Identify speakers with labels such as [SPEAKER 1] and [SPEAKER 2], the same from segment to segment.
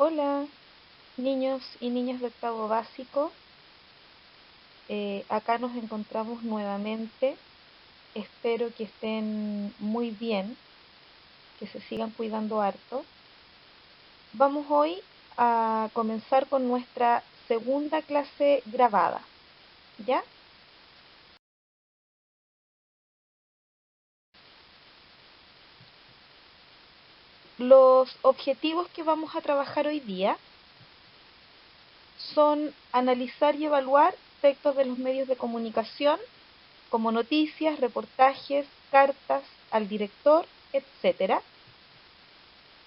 [SPEAKER 1] Hola, niños y niñas de octavo básico. Acá nos encontramos nuevamente. Espero que estén muy bien, que se sigan cuidando harto. Vamos hoy a comenzar con nuestra segunda clase grabada, ¿ya? Los objetivos que vamos a trabajar hoy día son analizar y evaluar textos de los medios de comunicación como noticias, reportajes, cartas al director, etcétera,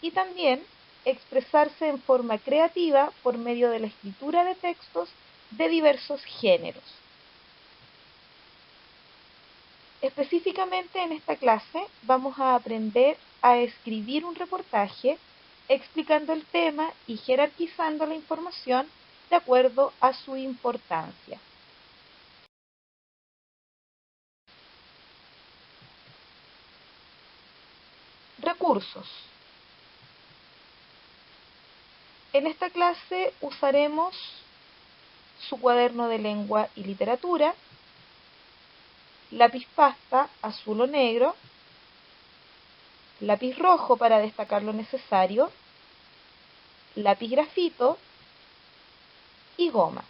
[SPEAKER 1] y también expresarse en forma creativa por medio de la escritura de textos de diversos géneros. Específicamente en esta clase vamos a aprender a escribir un reportaje explicando el tema y jerarquizando la información de acuerdo a su importancia. Recursos. En esta clase usaremos su cuaderno de lengua y literatura, lápiz pasta azul o negro, lápiz rojo para destacar lo necesario, lápiz grafito y goma.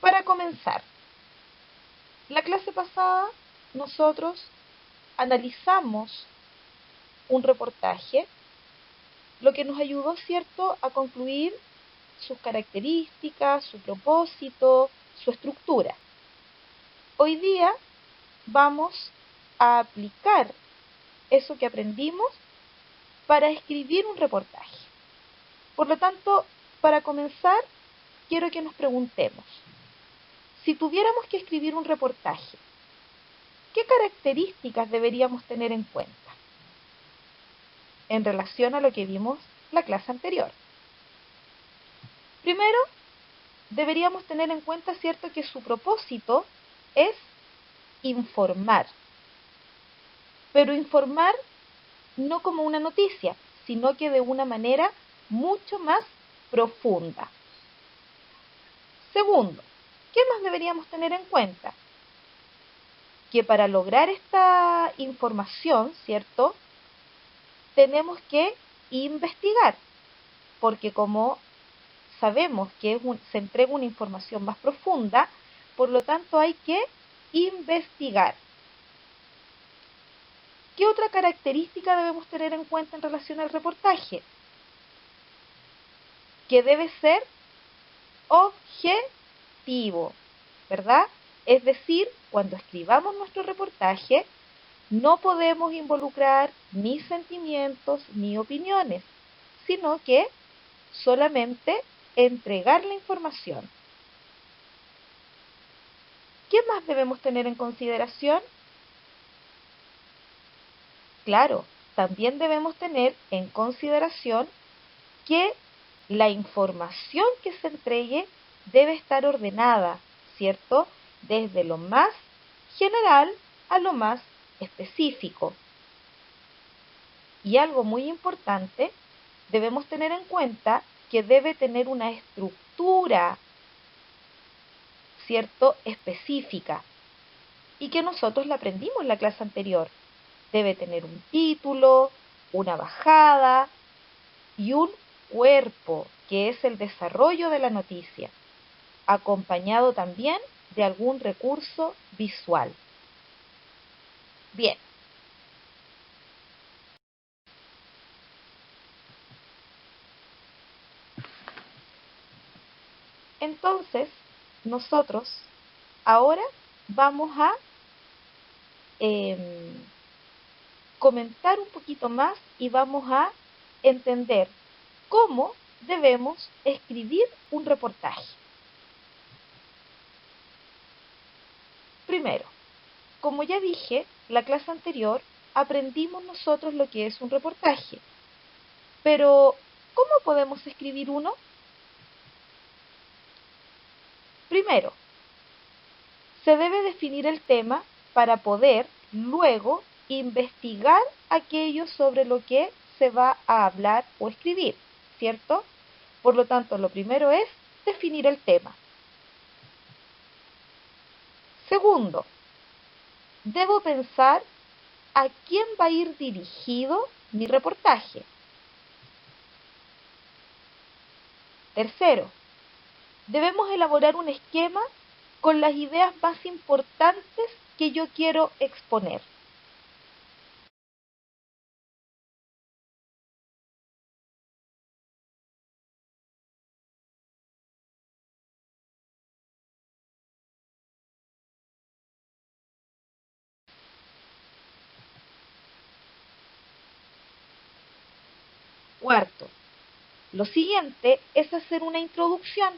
[SPEAKER 1] Para comenzar, la clase pasada nosotros analizamos un reportaje, lo que nos ayudó, ¿cierto?, a concluir sus características, su propósito, su estructura. Hoy día vamos a aplicar eso que aprendimos para escribir un reportaje. Por lo tanto, para comenzar, quiero que nos preguntemos, si tuviéramos que escribir un reportaje, ¿qué características deberíamos tener en cuenta en relación a lo que vimos la clase anterior? Primero, deberíamos tener en cuenta, ¿cierto?, que su propósito es informar, pero informar no como una noticia, sino que de una manera mucho más profunda. Segundo, ¿qué más deberíamos tener en cuenta? Que para lograr esta información, ¿cierto?, tenemos que investigar, porque como sabemos que se entrega una información más profunda, por lo tanto hay que investigar. ¿Qué otra característica debemos tener en cuenta en relación al reportaje? Que debe ser objetivo, ¿verdad? Es decir, cuando escribamos nuestro reportaje, no podemos involucrar ni sentimientos ni opiniones, sino que solamente entregar la información. ¿Qué más debemos tener en consideración? Claro, también debemos tener en consideración que la información que se entregue debe estar ordenada, ¿cierto? Desde lo más general a lo más específico. Y algo muy importante, debemos tener en cuenta que debe tener una estructura, ¿cierto?, específica, y que nosotros la aprendimos en la clase anterior. Debe tener un título, una bajada y un cuerpo, que es el desarrollo de la noticia, acompañado también de algún recurso visual. Bien. Entonces, nosotros ahora vamos a comentar un poquito más y vamos a entender cómo debemos escribir un reportaje. Primero, como ya dije, la clase anterior aprendimos nosotros lo que es un reportaje. Pero, ¿cómo podemos escribir uno? Primero, se debe definir el tema para poder luego investigar aquello sobre lo que se va a hablar o escribir, ¿cierto? Por lo tanto, lo primero es definir el tema. Segundo, debo pensar a quién va a ir dirigido mi reportaje. Tercero, debemos elaborar un esquema con las ideas más importantes que yo quiero exponer. Cuarto, lo siguiente es hacer una introducción,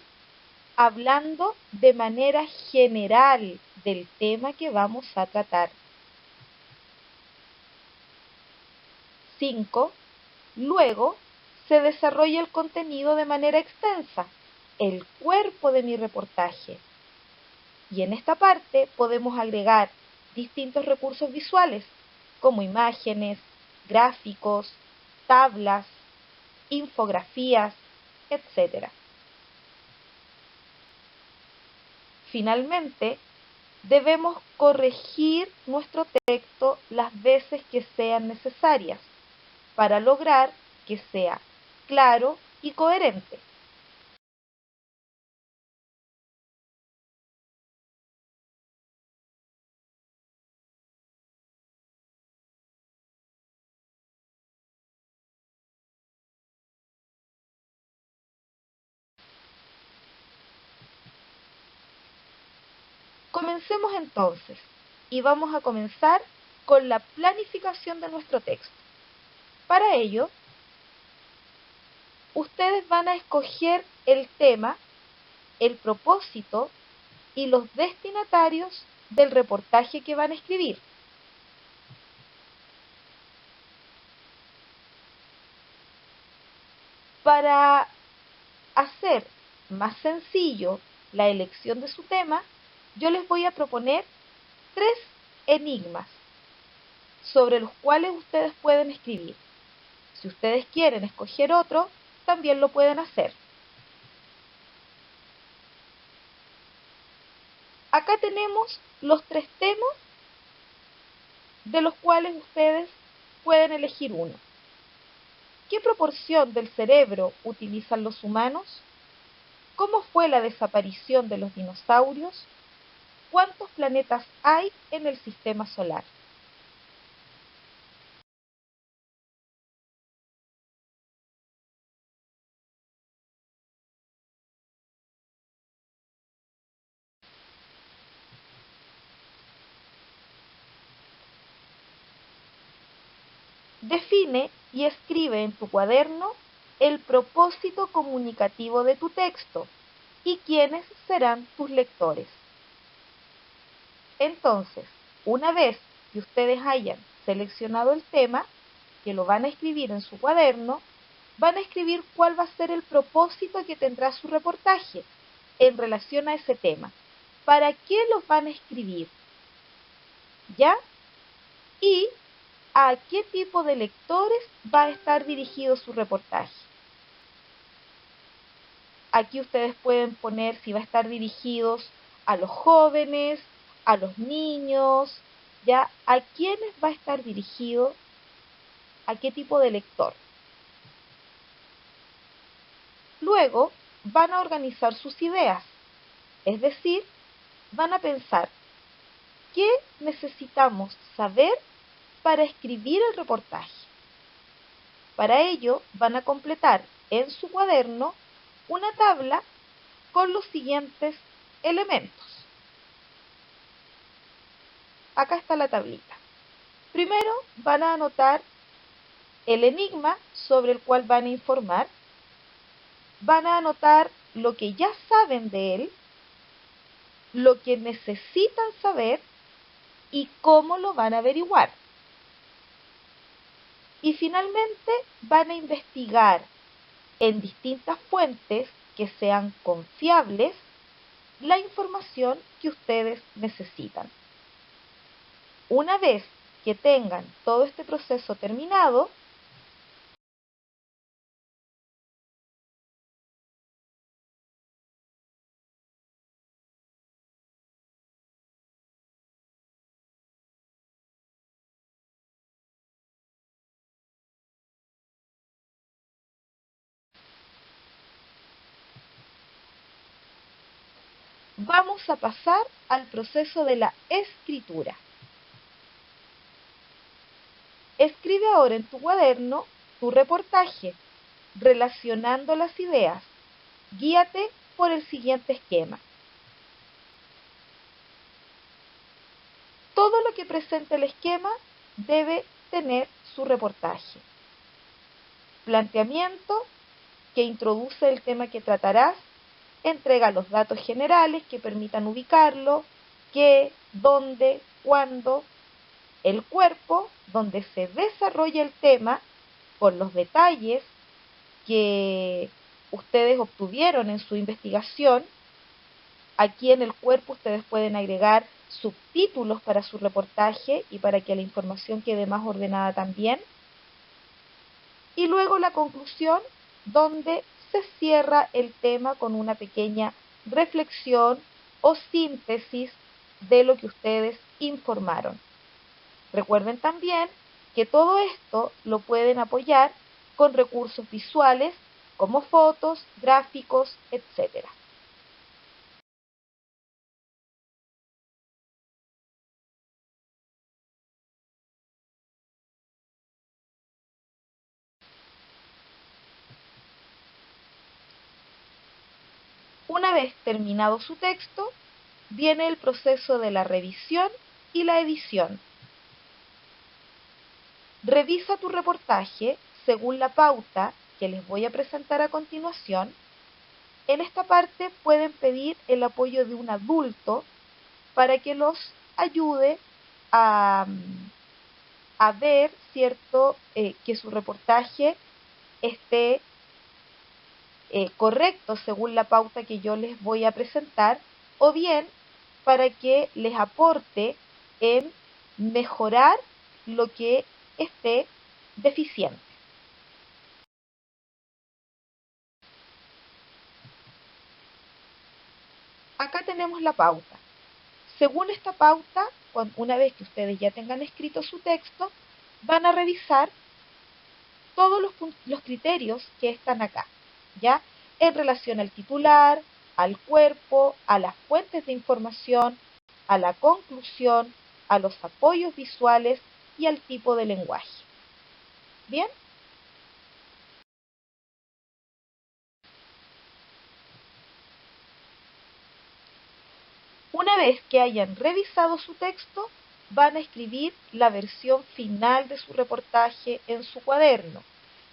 [SPEAKER 1] hablando de manera general del tema que vamos a tratar. 5. Luego se desarrolla el contenido de manera extensa, el cuerpo de mi reportaje. Y en esta parte podemos agregar distintos recursos visuales, como imágenes, gráficos, tablas, infografías, etc. Finalmente, debemos corregir nuestro texto las veces que sean necesarias para lograr que sea claro y coherente. Comencemos entonces y vamos a comenzar con la planificación de nuestro texto. Para ello, ustedes van a escoger el tema, el propósito y los destinatarios del reportaje que van a escribir. Para hacer más sencillo la elección de su tema, yo les voy a proponer 3 enigmas sobre los cuales ustedes pueden escribir. Si ustedes quieren escoger otro, también lo pueden hacer. Acá tenemos los 3 temas de los cuales ustedes pueden elegir uno. ¿Qué proporción del cerebro utilizan los humanos? ¿Cómo fue la desaparición de los dinosaurios? ¿Cuántos planetas hay en el sistema solar? Define y escribe en tu cuaderno el propósito comunicativo de tu texto y quiénes serán tus lectores. Entonces, una vez que ustedes hayan seleccionado el tema, que lo van a escribir en su cuaderno, van a escribir cuál va a ser el propósito que tendrá su reportaje en relación a ese tema. ¿Para qué los van a escribir? ¿Ya? Y a qué tipo de lectores va a estar dirigido su reportaje. Aquí ustedes pueden poner si va a estar dirigidos a los jóvenes, a los niños, ya a quiénes va a estar dirigido, a qué tipo de lector. Luego van a organizar sus ideas, es decir, van a pensar qué necesitamos saber para escribir el reportaje. Para ello van a completar en su cuaderno una tabla con los siguientes elementos. Acá está la tablita. Primero van a anotar el enigma sobre el cual van a informar. Van a anotar lo que ya saben de él, lo que necesitan saber y cómo lo van a averiguar. Y finalmente van a investigar en distintas fuentes que sean confiables la información que ustedes necesitan. Una vez que tengan todo este proceso terminado, vamos a pasar al proceso de la escritura. Escribe ahora en tu cuaderno tu reportaje, relacionando las ideas. Guíate por el siguiente esquema. Todo lo que presenta el esquema debe tener su reportaje. Planteamiento, que introduce el tema que tratarás, entrega los datos generales que permitan ubicarlo, qué, dónde, cuándo. El cuerpo, donde se desarrolla el tema con los detalles que ustedes obtuvieron en su investigación. Aquí en el cuerpo ustedes pueden agregar subtítulos para su reportaje y para que la información quede más ordenada también. Y luego la conclusión, donde se cierra el tema con una pequeña reflexión o síntesis de lo que ustedes informaron. Recuerden también que todo esto lo pueden apoyar con recursos visuales como fotos, gráficos, etc. Una vez terminado su texto, viene el proceso de la revisión y la edición. Revisa tu reportaje según la pauta que les voy a presentar a continuación. En esta parte pueden pedir el apoyo de un adulto para que los ayude a, ver, ¿cierto?, que su reportaje esté correcto según la pauta que yo les voy a presentar, o bien para que les aporte en mejorar lo que esté deficiente. Acá tenemos la pauta. Según esta pauta, una vez que ustedes ya tengan escrito su texto, van a revisar todos los criterios que están acá, ¿ya? En relación al titular, al cuerpo, a las fuentes de información, a la conclusión, a los apoyos visuales y al tipo de lenguaje. ¿Bien? Una vez que hayan revisado su texto, van a escribir la versión final de su reportaje en su cuaderno,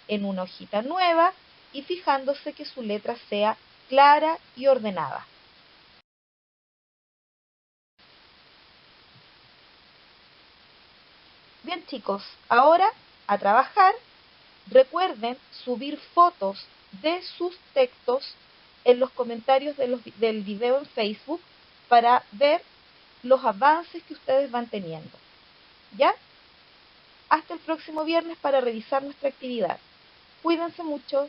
[SPEAKER 1] en una hojita nueva y fijándose que su letra sea clara y ordenada. Bien chicos, ahora a trabajar. Recuerden subir fotos de sus textos en los comentarios del video en Facebook para ver los avances que ustedes van teniendo. ¿Ya? Hasta el próximo viernes para revisar nuestra actividad. Cuídense mucho.